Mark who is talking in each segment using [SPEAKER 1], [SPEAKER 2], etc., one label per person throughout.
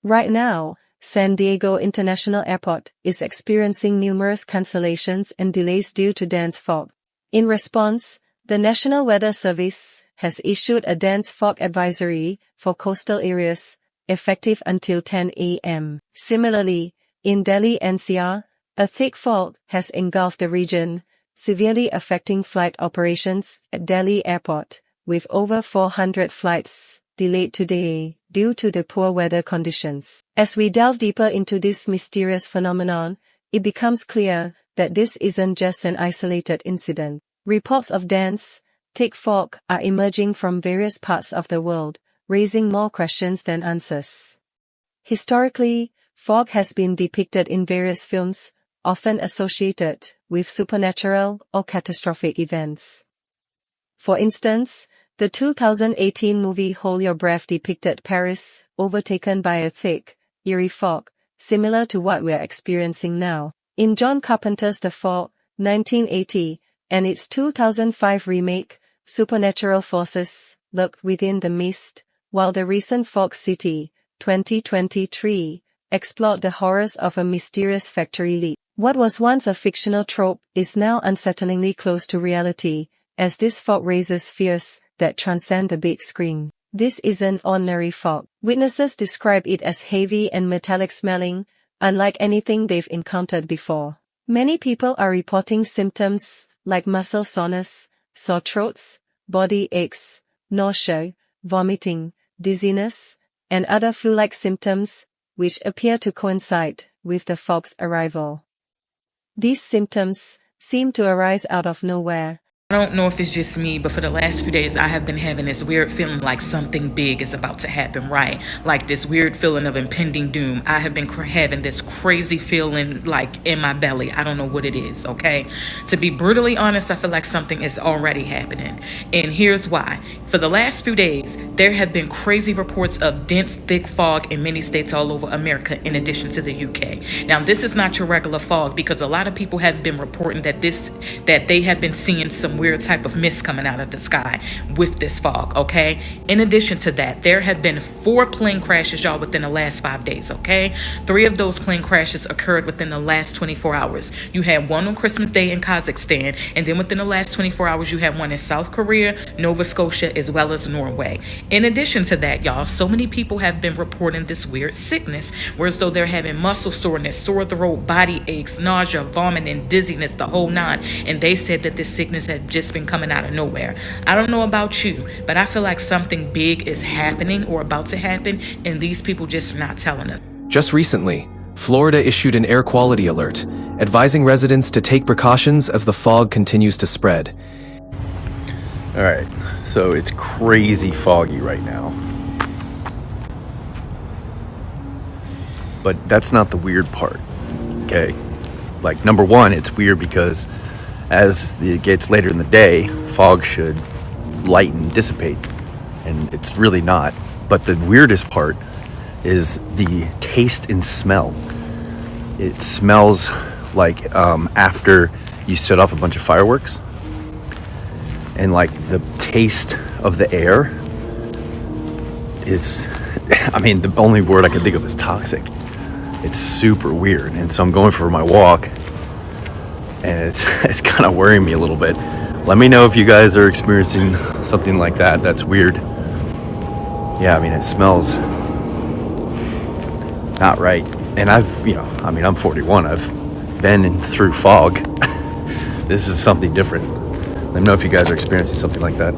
[SPEAKER 1] Right now, San Diego International Airport is experiencing numerous cancellations and delays due to dense fog. In response, the National Weather Service has issued a dense fog advisory for coastal areas, effective until 10 a.m. Similarly, in Delhi NCR, a thick fog has engulfed the region, severely affecting flight operations at Delhi Airport, with over 400 flights delayed today due to the poor weather conditions. As we delve deeper into this mysterious phenomenon, it becomes clear that this isn't just an isolated incident. Reports of dense, thick fog are emerging from various parts of the world, raising more questions than answers. Historically, fog has been depicted in various films, often associated with supernatural or catastrophic events. For instance, the 2018 movie Hold Your Breath depicted Paris overtaken by a thick, eerie fog, similar to what we're experiencing now. In John Carpenter's The Fog, 1980, and its 2005 remake, supernatural forces lurk within the mist, while the recent Fog City, 2023, explored the horrors of a mysterious factory leak. What was once a fictional trope is now unsettlingly close to reality, as this fog raises fears that transcend the big screen. This isn't ordinary fog. Witnesses describe it as heavy and metallic smelling, unlike anything they've encountered before. Many people are reporting symptoms like muscle soreness, sore throats, body aches, nausea, vomiting, dizziness, and other flu-like symptoms, which appear to coincide with the fog's arrival. These symptoms seem to arise out of nowhere.
[SPEAKER 2] I don't know if it's just me, but for the last few days, I have been having this weird feeling like something big is about to happen, right? Like this weird feeling of impending doom. I have been having this crazy feeling like in my belly. I don't know what it is, okay? To be brutally honest, I feel like something is already happening. And here's why. For the last few days, there have been crazy reports of dense, thick fog in many states all over America, in addition to the UK. Now, this is not your regular fog, because a lot of people have been reporting that they have been seeing some weird type of mist coming out of the sky with this fog, okay? In addition to that, there have been 4 plane crashes, y'all, within the last 5 days, okay? 3 of those plane crashes occurred within the last 24 hours. You had one on Christmas Day in Kazakhstan, and then within the last 24 hours, you had one in South Korea, Nova Scotia, as well as Norway. In addition to that, y'all, so many people have been reporting this weird sickness, whereas though they're having muscle soreness, sore throat, body aches, nausea, vomiting, dizziness, the whole 9, and they said that this sickness had just been coming out of nowhere. I don't know about you, but I feel like something big is happening or about to happen, and these people just are not telling us.
[SPEAKER 3] Just recently, Florida issued an air quality alert, advising residents to take precautions as the fog continues to spread.
[SPEAKER 4] All right, so it's crazy foggy right now. But that's not the weird part, okay? Like, number one, it's weird because as it gets later in the day, fog should lighten, dissipate, and it's really not. But the weirdest part is the taste and smell. It smells like after you set off a bunch of fireworks, and like the taste of the air is, I mean, the only word I can think of is toxic. It's super weird, and so I'm going for my walk, and it's kind of worrying me a little bit. Let me know if you guys are experiencing something like that. That's weird. Yeah, I mean, it smells not right. And I'm 41. I've been through fog. This is something different. Let me know if you guys are experiencing something like that.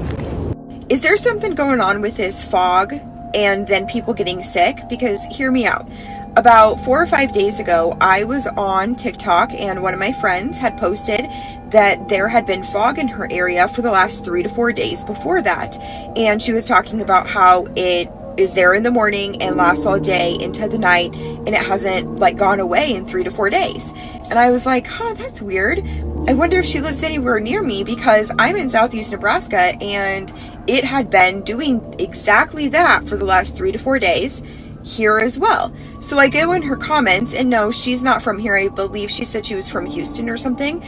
[SPEAKER 5] Is there something going on with this fog and then people getting sick? Because hear me out. About 4 or 5 days ago, I was on TikTok and one of my friends had posted that there had been fog in her area for the last 3 to 4 days before that. And she was talking about how it is there in the morning and lasts all day into the night, and it hasn't like gone away in 3 to 4 days. And I was like, that's weird. I wonder if she lives anywhere near me, because I'm in southeast Nebraska and it had been doing exactly that for the last 3 to 4 days here as well. So I go in her comments, and no, she's not from here. I believe she said she was from Houston or something.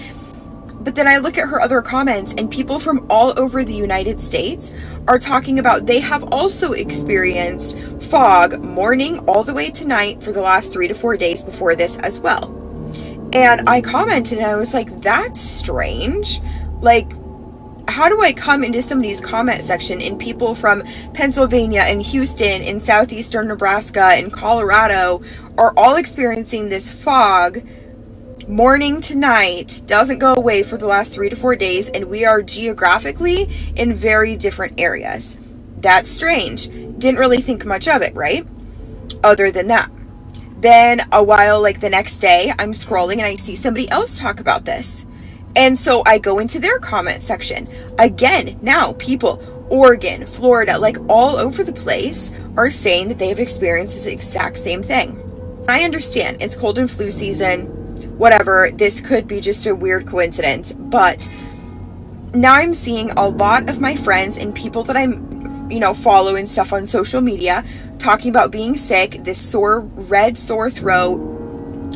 [SPEAKER 5] But then I look at her other comments, and people from all over the United States are talking about they have also experienced fog morning all the way to night for the last 3 to 4 days before this as well. And I commented and I was like, that's strange. Like, how do I come into somebody's comment section and people from Pennsylvania and Houston and southeastern Nebraska and Colorado are all experiencing this fog morning to night, doesn't go away for the last 3 to 4 days, and we are geographically in very different areas? That's strange. Didn't really think much of it, right? Other than that. Then a while, like the next day, I'm scrolling and I see somebody else talk about this. And so I go into their comment section. Again, now people, Oregon, Florida, like all over the place are saying that they have experienced this exact same thing. I understand it's cold and flu season. Whatever, this could be just a weird coincidence, but now I'm seeing a lot of my friends and people that I'm, follow and stuff on social media talking about being sick, this red sore throat,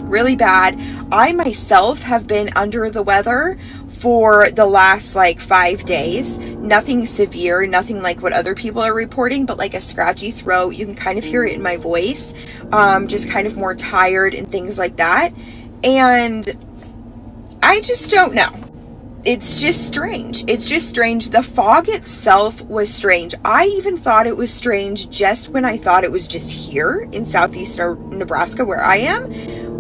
[SPEAKER 5] really bad. I myself have been under the weather for the last 5 days. Nothing severe, nothing like what other people are reporting, but like a scratchy throat. You can kind of hear it in my voice, just kind of more tired and things like that. And I just don't know. It's just strange. It's just strange. The fog itself was strange. I even thought it was strange just when I thought it was just here in southeastern Nebraska where I am.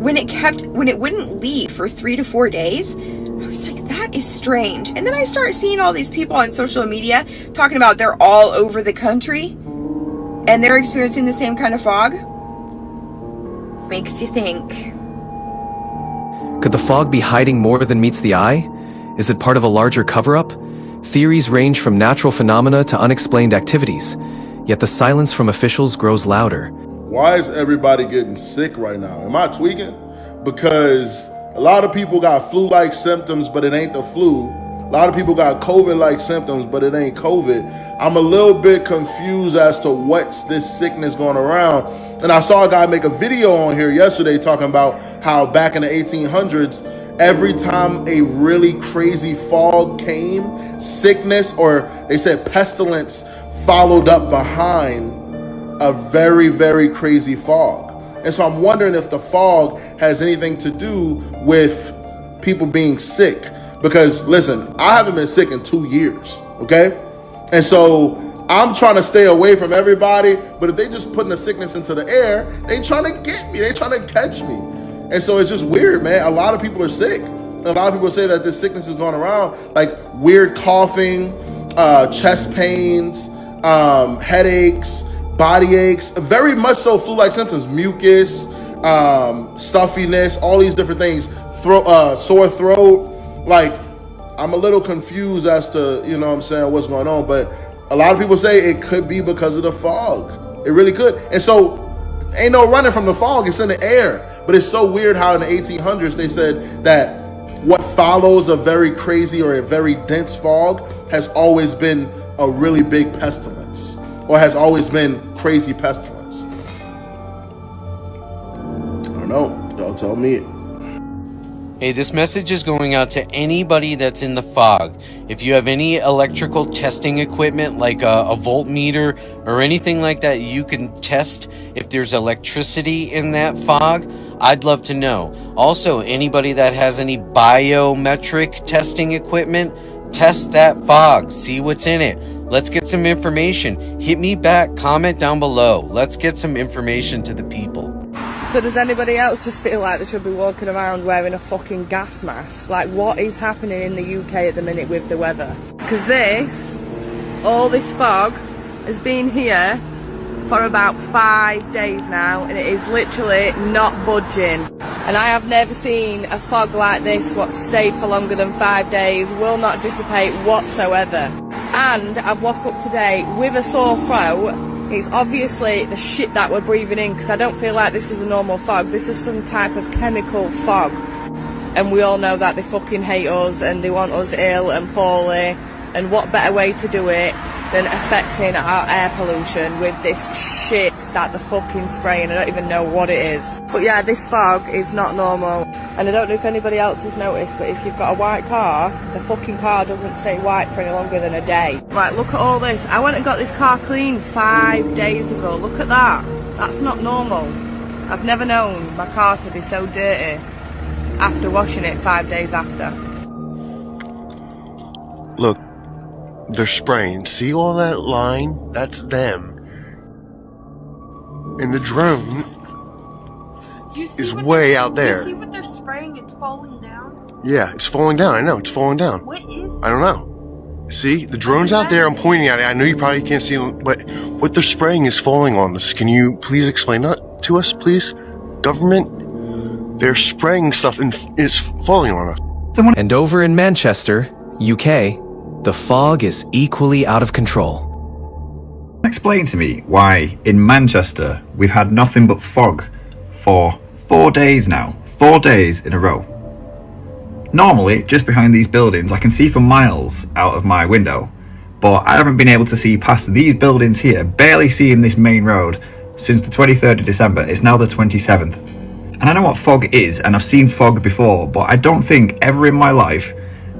[SPEAKER 5] When it wouldn't leave for 3 to 4 days, I was like, that is strange. And then I start seeing all these people on social media talking about they're all over the country and they're experiencing the same kind of fog. Makes you think.
[SPEAKER 3] Could the fog be hiding more than meets the eye? Is it part of a larger cover-up? Theories range from natural phenomena to unexplained activities, yet the silence from officials grows louder.
[SPEAKER 6] Why is everybody getting sick right now? Am I tweaking? Because a lot of people got flu-like symptoms, but it ain't the flu. A lot of people got COVID-like symptoms, but it ain't COVID. I'm a little bit confused as to what's this sickness going around. And I saw a guy make a video on here yesterday talking about how back in the 1800s, every time a really crazy fog came, sickness, or they said pestilence, followed up behind a very, very crazy fog. And so I'm wondering if the fog has anything to do with people being sick. Because listen, I haven't been sick in 2 years, okay? And so I'm trying to stay away from everybody, but if they just putting a sickness into the air, they trying to get me, they trying to catch me. And so it's just weird, man. A lot of people are sick. And a lot of people say that this sickness is going around, like weird coughing, chest pains, headaches, body aches, very much so flu-like symptoms, mucus, stuffiness, all these different things, sore throat. Like, I'm a little confused as to, what's going on. But a lot of people say it could be because of the fog. It really could. And so ain't no running from the fog. It's in the air. But it's so weird how in the 1800s they said that what follows a very crazy or a very dense fog has always been a really big pestilence, or has always been crazy pestilence. I don't know. Y'all tell me.
[SPEAKER 7] Hey, this message is going out to anybody that's in the fog. If you have any electrical testing equipment like a voltmeter or anything like that, you can test if there's electricity in that fog. I'd love to know. Also, anybody that has any biometric testing equipment, test that fog, see what's in it. Let's get some information. Hit me back, comment down below. Let's get some information to the people.
[SPEAKER 8] So does anybody else just feel like they should be walking around wearing a fucking gas mask? Like, what is happening in the UK at the minute with the weather? Because all this fog has been here for about 5 days now, and it is literally not budging. And I have never seen a fog like this, what stayed for longer than 5 days, will not dissipate whatsoever. And I've woke up today with a sore throat. It's obviously the shit that we're breathing in, because I don't feel like this is a normal fog. This is some type of chemical fog. And we all know that they fucking hate us and they want us ill and poorly. And what better way to do it than affecting our air pollution with this shit that they're fucking spraying? I don't even know what it is. But yeah, this fog is not normal. And I don't know if anybody else has noticed, but if you've got a white car, the fucking car doesn't stay white for any longer than a day. Right, look at all this. I went and got this car cleaned 5 days ago. Look at that. That's not normal. I've never known my car to be so dirty after washing it 5 days after.
[SPEAKER 9] Look, they're spraying. See all that line? That's them. And the drone is way out there.
[SPEAKER 10] You see what they're spraying? It's falling down?
[SPEAKER 9] Yeah, it's falling down. I know, it's falling down.
[SPEAKER 10] What is it?
[SPEAKER 9] I don't know. See, the drone's out there. I'm pointing at it. I know you probably can't see it, but what they're spraying is falling on us. Can you please explain that to us, please? Government, they're spraying stuff and it's falling on us.
[SPEAKER 3] And over in Manchester, UK, the fog is equally out of control.
[SPEAKER 11] Explain to me why in Manchester we've had nothing but fog for 4 days now. 4 days in a row. Normally, just behind these buildings, I can see for miles out of my window, but I haven't been able to see past these buildings here, barely seeing this main road, since the 23rd of December. It's now the 27th. And I know what fog is, and I've seen fog before, but I don't think ever in my life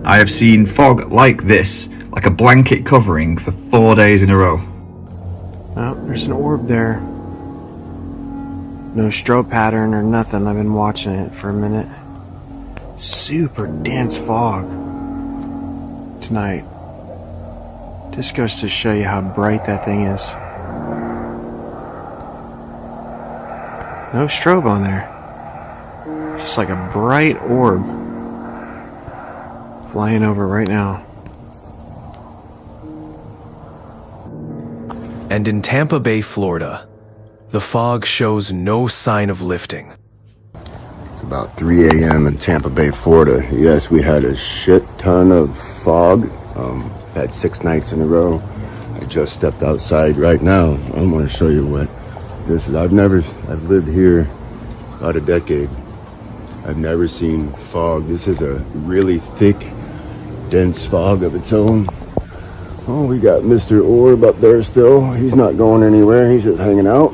[SPEAKER 11] I have seen fog like this, like a blanket covering for 4 days in a row.
[SPEAKER 12] Oh, there's an orb there. No strobe pattern or nothing. I've been watching it for a minute. Super dense fog tonight. Just goes to show you how bright that thing is. No strobe on there. Just like a bright orb flying over right now.
[SPEAKER 3] And in Tampa Bay, Florida, the fog shows no sign of lifting.
[SPEAKER 13] It's about 3 a.m. in Tampa Bay, Florida. Yes, we had a shit ton of fog. Had 6 nights in a row. I just stepped outside right now. I want to show you what this is. I've lived here about a decade. I've never seen fog. This is a really thick, dense fog of its own. Oh, we got Mr. Orb up there still. He's not going anywhere. He's just hanging out.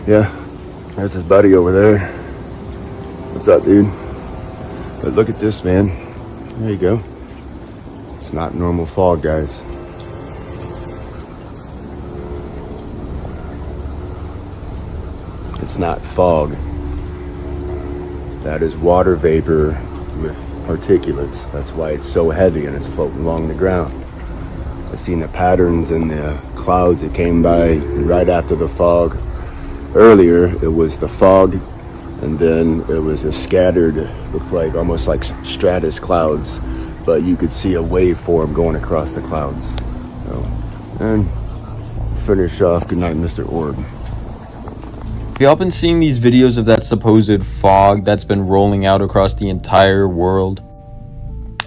[SPEAKER 13] Yeah, there's his buddy over there. What's up, dude? But look at this, man. There you go. It's not normal fog, guys. It's not fog. That is water vapor with particulates. That's why it's so heavy and it's floating along the ground. I've seen the patterns in the clouds that came by right after the fog. Earlier, it was the fog, and then it was a scattered, looked like almost like stratus clouds, but you could see a waveform going across the clouds. So, and finish off. Good night, Mr. Orb.
[SPEAKER 14] Have y'all been seeing these videos of that supposed fog that's been rolling out across the entire world?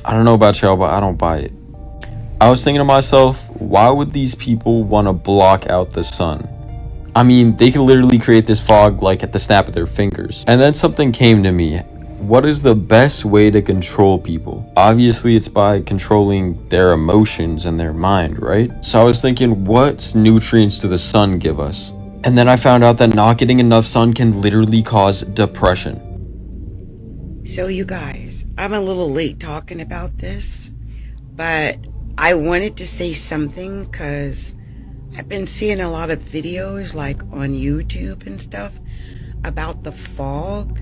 [SPEAKER 14] I don't know about y'all, but I don't buy it. I was thinking to myself, why would these people want to block out the sun? I mean, they could literally create this fog like at the snap of their fingers. And then something came to me. What is the best way to control people? Obviously, it's by controlling their emotions and their mind, right? So I was thinking, what nutrients do the sun give us? And then I found out that not getting enough sun can literally cause depression.
[SPEAKER 15] So you guys, I'm a little late talking about this, but I wanted to say something because I've been seeing a lot of videos like on YouTube and stuff about the fog.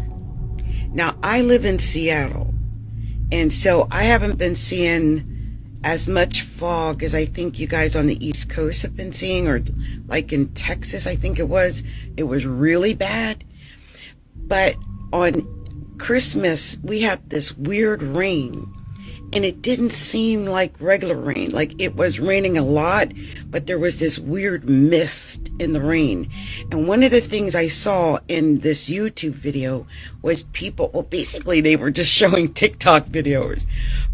[SPEAKER 15] Now, I live in Seattle, and so I haven't been seeing as much fog as I think you guys on the East Coast have been seeing, or like in Texas, I think it was really bad. But on Christmas, we had this weird rain, and it didn't seem like regular rain. Like it was raining a lot, but there was this weird mist in the rain. And one of the things I saw in this YouTube video was people, well, basically they were just showing TikTok videos,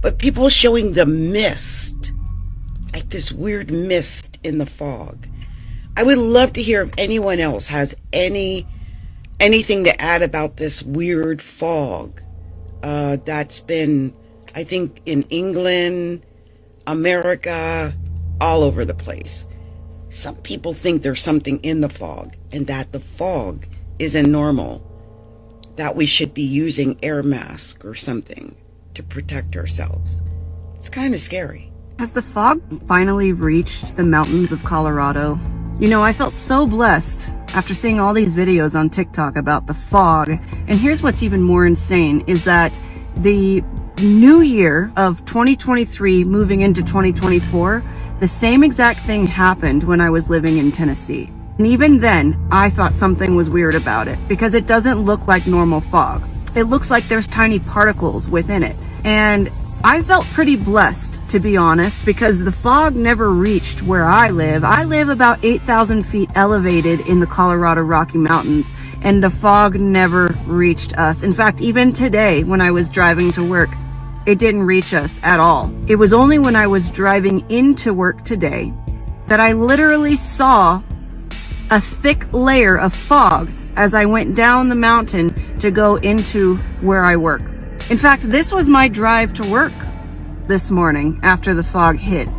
[SPEAKER 15] but people showing the mist, like this weird mist in the fog. I would love to hear if anyone else has anything to add about this weird fog that's been, I think, in England, America, all over the place. Some people think there's something in the fog and that the fog isn't normal. that we should be using air masks or something to protect ourselves. It's kind of scary.
[SPEAKER 8] Has the fog finally reached the mountains of Colorado? You know, I felt so blessed after seeing all these videos on TikTok about the fog. And here's what's even more insane is that the new year of 2023 moving into 2024, the same exact thing happened when I was living in Tennessee. And even then, I thought something was weird about it because it doesn't look like normal fog. It looks like there's tiny particles within it. And I felt pretty blessed, to be honest, because the fog never reached where I live. I live about 8,000 feet elevated in the Colorado Rocky Mountains, and the fog never reached us. In fact, even today, when I was driving to work, it didn't reach us at all. It was only when I was driving into work today that I literally saw a thick layer of fog as I went down the mountain to go into where I work. In fact, this was my drive to work this morning after the fog hit.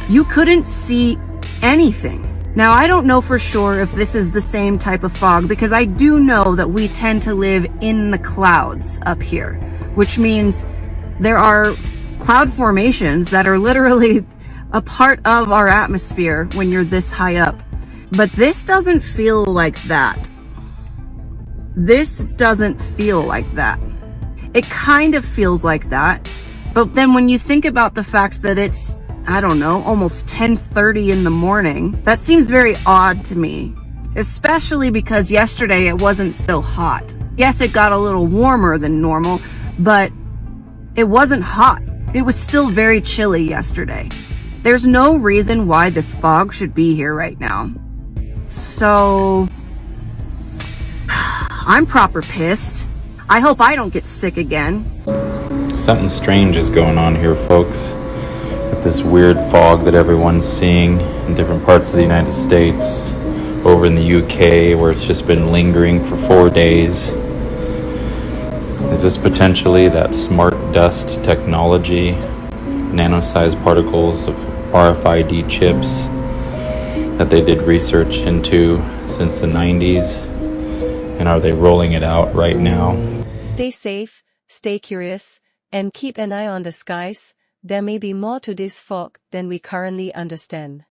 [SPEAKER 8] You couldn't see anything. Now, I don't know for sure if this is the same type of fog because I do know that we tend to live in the clouds up here, which means there are cloud formations that are literally a part of our atmosphere when you're this high up. But this doesn't feel like that. This doesn't feel like that. It kind of feels like that. But then when you think about the fact that it's, I don't know, almost 10:30 in the morning, that seems very odd to me. Especially because yesterday it wasn't so hot. Yes, it got a little warmer than normal, but it wasn't hot. It was still very chilly yesterday. There's no reason why this fog should be here right now. So, I'm proper pissed. I hope I don't get sick again.
[SPEAKER 14] Something strange is going on here, folks. With this weird fog that everyone's seeing in different parts of the United States, over in the UK, where it's just been lingering for 4 days. Is this potentially that smart dust technology, nano-sized particles of RFID chips that they did research into since the 90s? And are they rolling it out right now?
[SPEAKER 1] Stay safe, stay curious, and keep an eye on the skies. There may be more to this fog than we currently understand.